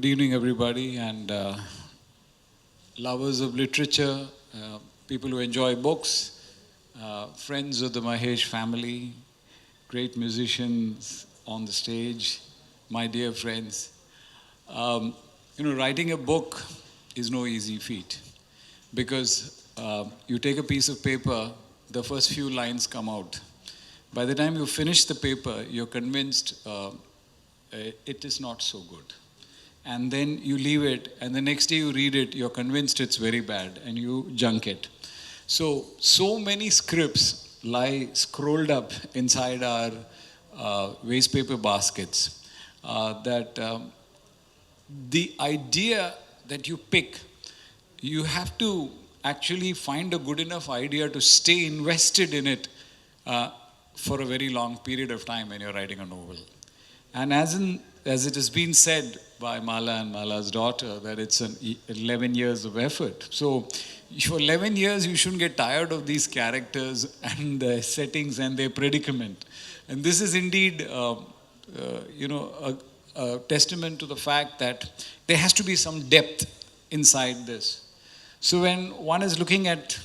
Good evening, everybody, and lovers of literature, people who enjoy books, friends of the Mahesh family, great musicians on the stage, my dear friends. Um, Writing a book is no easy feat because you take a piece of paper, the first few lines come out. By the time you finish the paper, you're convinced it is not so good. And then you leave it, and the next day you read it, you're convinced it's very bad, and you junk it. So many scripts lie scrolled up inside our waste paper baskets that the idea that you pick, you have to actually find a good enough idea to stay invested in it for a very long period of time when you're writing a novel. And as it has been said by Mala and Mala's daughter, that it's 11 years of effort. So for 11 years, you shouldn't get tired of these characters and the settings and their predicament. And this is indeed, a testament to the fact that there has to be some depth inside this. So when one is looking at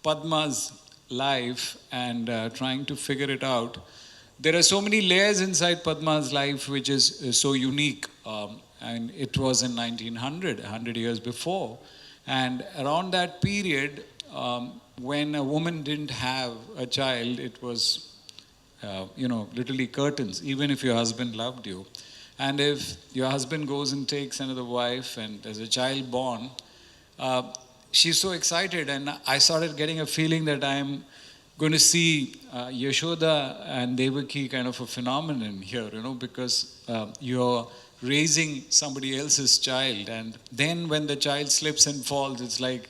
Padma's life and trying to figure it out, there are so many layers inside Padma's life which is so unique. And it was in 1900, 100 years before. And around that period, when a woman didn't have a child, it was, literally curtains, even if your husband loved you. And if your husband goes and takes another wife and there's a child born, she's so excited. And I started getting a feeling that I'm going to see Yashoda and Devaki kind of a phenomenon here, because you're raising somebody else's child. And then when the child slips and falls, it's like,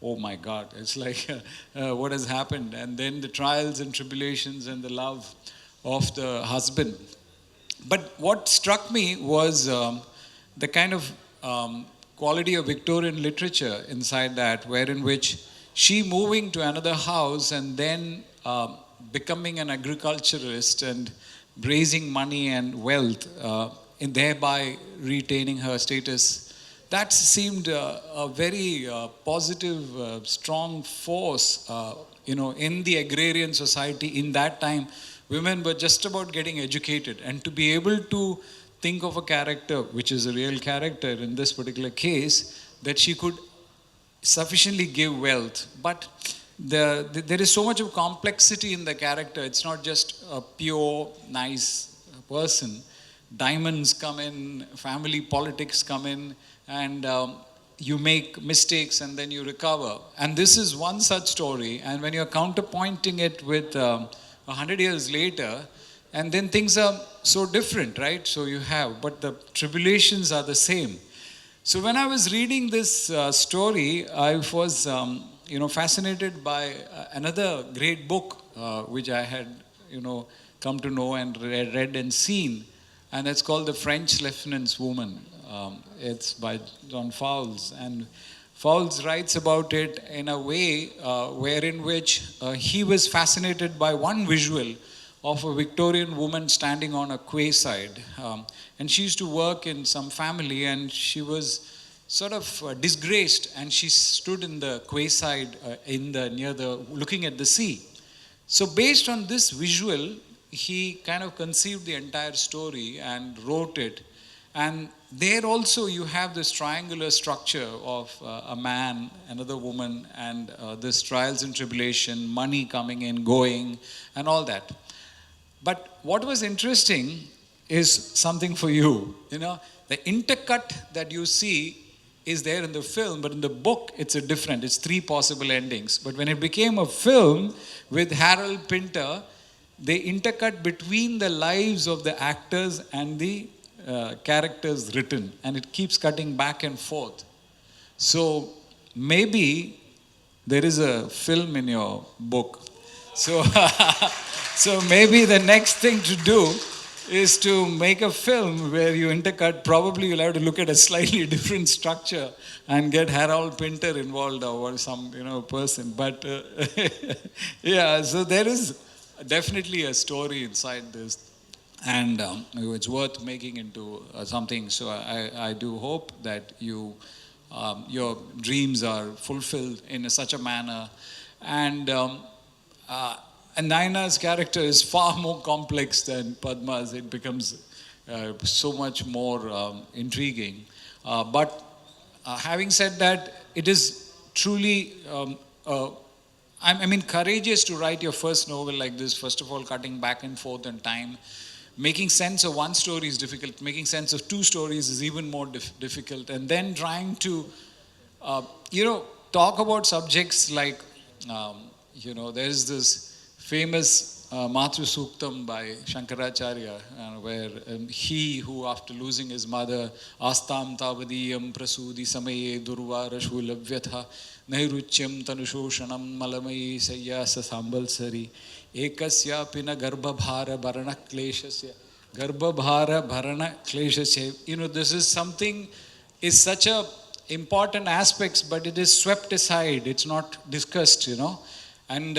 oh my God, it's like, what has happened? And then the trials and tribulations and the love of the husband. But what struck me was the kind of quality of Victorian literature inside that, wherein which she moving to another house and then becoming an agriculturalist and raising money and wealth, and thereby retaining her status, that seemed a very positive, strong force, in the agrarian society in that time. Women were just about getting educated, and to be able to think of a character, which is a real character in this particular case, that she could sufficiently give wealth. But there is so much of complexity in the character. It's not just a pure, nice person. Diamonds come in, family politics come in, and you make mistakes and then you recover. And this is one such story. And when you're counterpointing it with 100 years later, and then things are so different, right? So you have, but the tribulations are the same. So when I was reading this story, I was, fascinated by another great book which I had, come to know and read and seen, and it's called The French Lieutenant's Woman. It's by John Fowles, and Fowles writes about it in a way wherein which he was fascinated by one visual of a Victorian woman standing on a quayside. And she used to work in some family, and she was sort of disgraced, and she stood in the quayside looking at the sea. So based on this visual, he kind of conceived the entire story and wrote it. And there also you have this triangular structure of a man, another woman, and this trials and tribulation, money coming in, going, and all that. But what was interesting is something for you. The intercut that you see is there in the film, but in the book it's it's 3 possible endings. But when it became a film with Harold Pinter, they intercut between the lives of the actors and the characters written, and it keeps cutting back and forth. So maybe there is a film in your book. So so maybe the next thing to do is to make a film where you intercut. Probably you'll have to look at a slightly different structure and get Harold Pinter involved or some person. But yeah, so there is definitely a story inside this. and it's worth making into something. So I do hope that your dreams are fulfilled in such a manner. And and Naina's character is far more complex than Padma's. It becomes so much more intriguing. But having said that, it is truly I mean, courageous to write your first novel like this. First of all, cutting back and forth in time. Making sense of one story is difficult. Making sense of two stories is even more difficult. And then trying to, talk about subjects like, there is this famous Matru Suktam by Shankaracharya, where he who, after losing his mother, Astam Tavadiyam Prasudi Samaye Durvarashu Labhyatha Nairuchyam Tanusoshanam Malamai Sayyasa Sambalsari Ekasya Pina Garbhabhara Bharana Kleshasya Garbhabhara Bharana Kleshasya. This is something, is such a important aspects, but it is swept aside. It's not discussed, and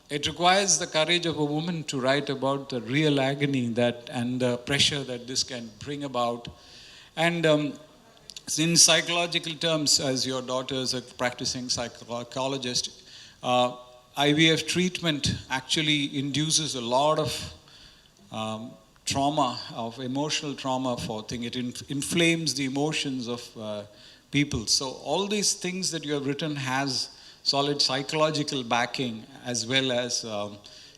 it requires the courage of a woman to write about the real agony that and the pressure that this can bring about. And in psychological terms, as your daughter is a practicing psychologist, IVF treatment actually induces a lot of trauma, of emotional trauma for things. It inflames the emotions of people. So all these things that you have written has solid psychological backing, as well as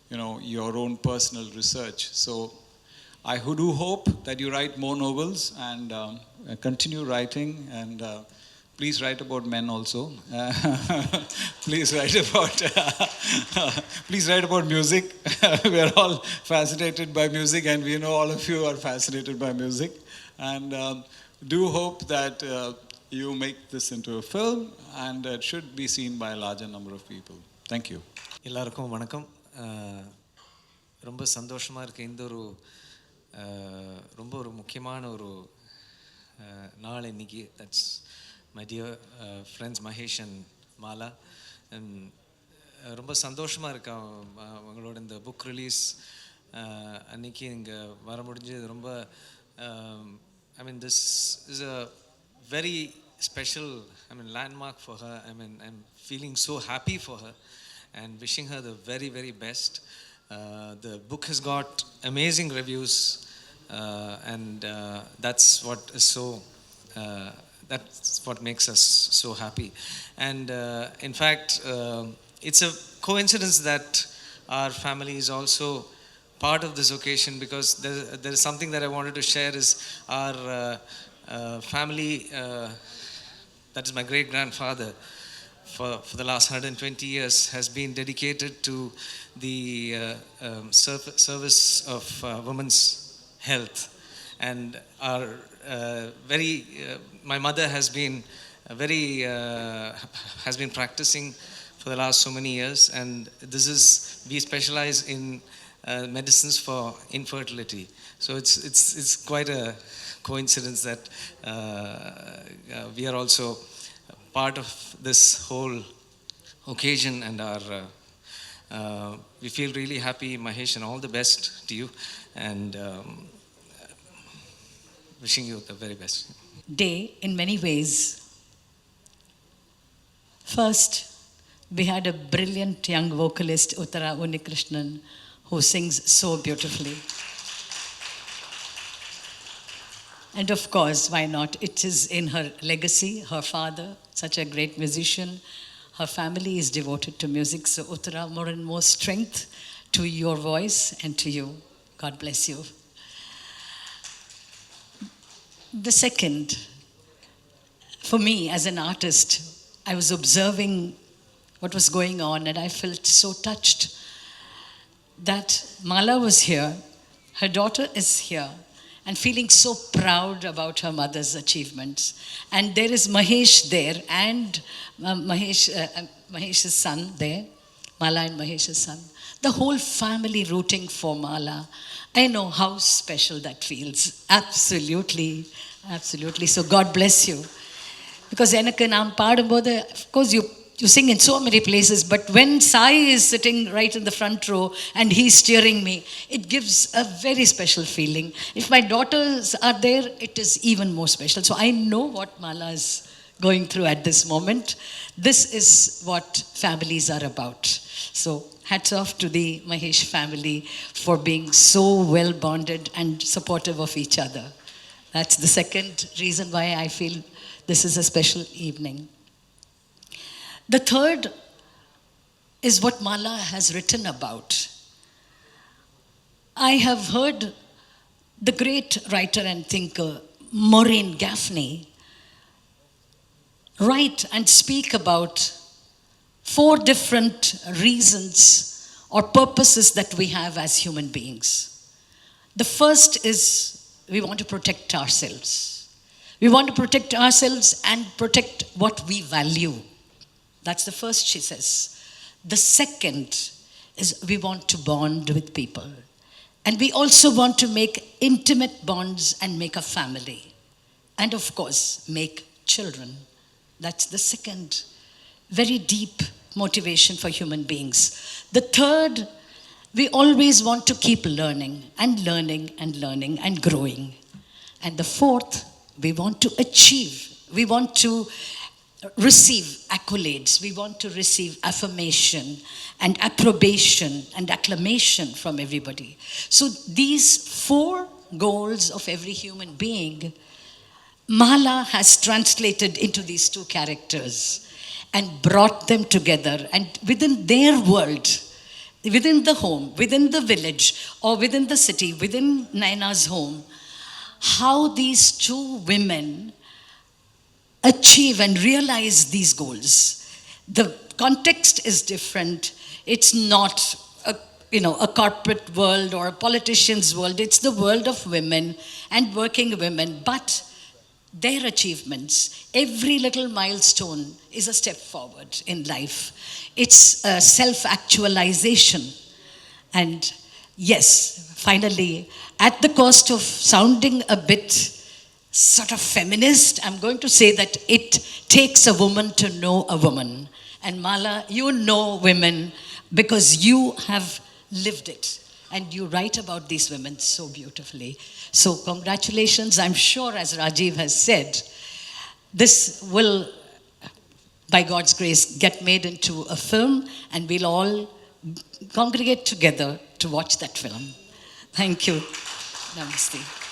your own personal research. So I do hope that you write more novels and continue writing, and please write about men also. Please write about music. We are all fascinated by music, and we know all of you are fascinated by music. And do hope that you make this into a film, and it should be seen by a larger number of people. Thank you. எல்லாருக்கும் வணக்கம். ரொம்ப சந்தோஷமாக இருக்குது. இந்த ஒரு ரொம்ப ஒரு முக்கியமான ஒரு நாள் இன்னைக்கு. That's my dear friends Mahesh and Mala. ரொம்ப சந்தோஷமாக இருக்கா அவங்களோட இந்த புக் ரிலீஸ் அன்றைக்கி இங்கே வர முடிஞ்சது. ரொம்ப I mean this is a very special, landmark for her. I'm feeling so happy for her and wishing her the very, very best. The book has got amazing reviews, and that's what is that's what makes us so happy. And in fact, it's a coincidence that our family is also part of this occasion, because there is something that I wanted to share. Is our family, that is my great-grandfather, for the last 120 years has been dedicated to the service of women's health. And our my mother has been has been practicing for the last so many years, and we specialize in medicines for infertility. So it's quite a coincidence that we are also part of this whole occasion, and we feel really happy, Mahesh, and all the best to you, and wishing you the very best. Day in many ways. First, we had a brilliant young vocalist, Unnikrishnan, who sings so beautifully. And of course, why not? It is in her legacy, her father, such a great musician. Her family is devoted to music. So Uttara, more and more strength to your voice and to you. God bless you. The second, for me as an artist, I was observing what was going on, and I felt so touched that Mala was here, her daughter is here, and feeling so proud about her mother's achievements. And there is Mahesh there, and Mahesh's son there, Mala and Mahesh's son. The whole family rooting for Mala. I know how special that feels. Absolutely, absolutely. So God bless you. Because எனக்கு நான் பாடும்போது, of course you you sing in so many places, but when Sai is sitting right in the front row and he's cheering me, it gives a very special feeling. If my daughters are there, it is even more special. So I know what Mala is going through at this moment. This is what families are about. So hats off to the Mahesh family for being so well bonded and supportive of each other. That's the second reason why I feel this is a special evening. The third is what Mala has written about. I have heard the great writer and thinker Maureen Gaffney write and speak about 4 different reasons or purposes that we have as human beings. The first is we want to protect ourselves. We want to protect ourselves and protect what we value. That's the first, she says. The second is we want to bond with people. And we also want to make intimate bonds and make a family. And of course, make children. That's the second very deep motivation for human beings. The third, we always want to keep learning and learning and learning and growing. And the fourth, we want to achieve. We want to receive accolades. We want to receive affirmation and approbation and acclamation from everybody. So these 4 goals of every human being, Mala has translated into these 2 characters and brought them together. And within their world, within the home, within the village, or within the city, within Naina's home, how these 2 women achieve and realize these goals. The context is different. It's not a corporate world or a politician's world. It's the world of women and working women. But their achievements, every little milestone is a step forward in life. It's a self-actualization. And yes, finally, at the cost of sounding a bit sort of feminist, I'm going to say that it takes a woman to know a woman. And Mala, you know women because you have lived it. And you write about these women so beautifully. So congratulations. I'm sure, as Rajiv has said, this will, by God's grace, get made into a film, and we'll all congregate together to watch that film. Thank you. Namaste.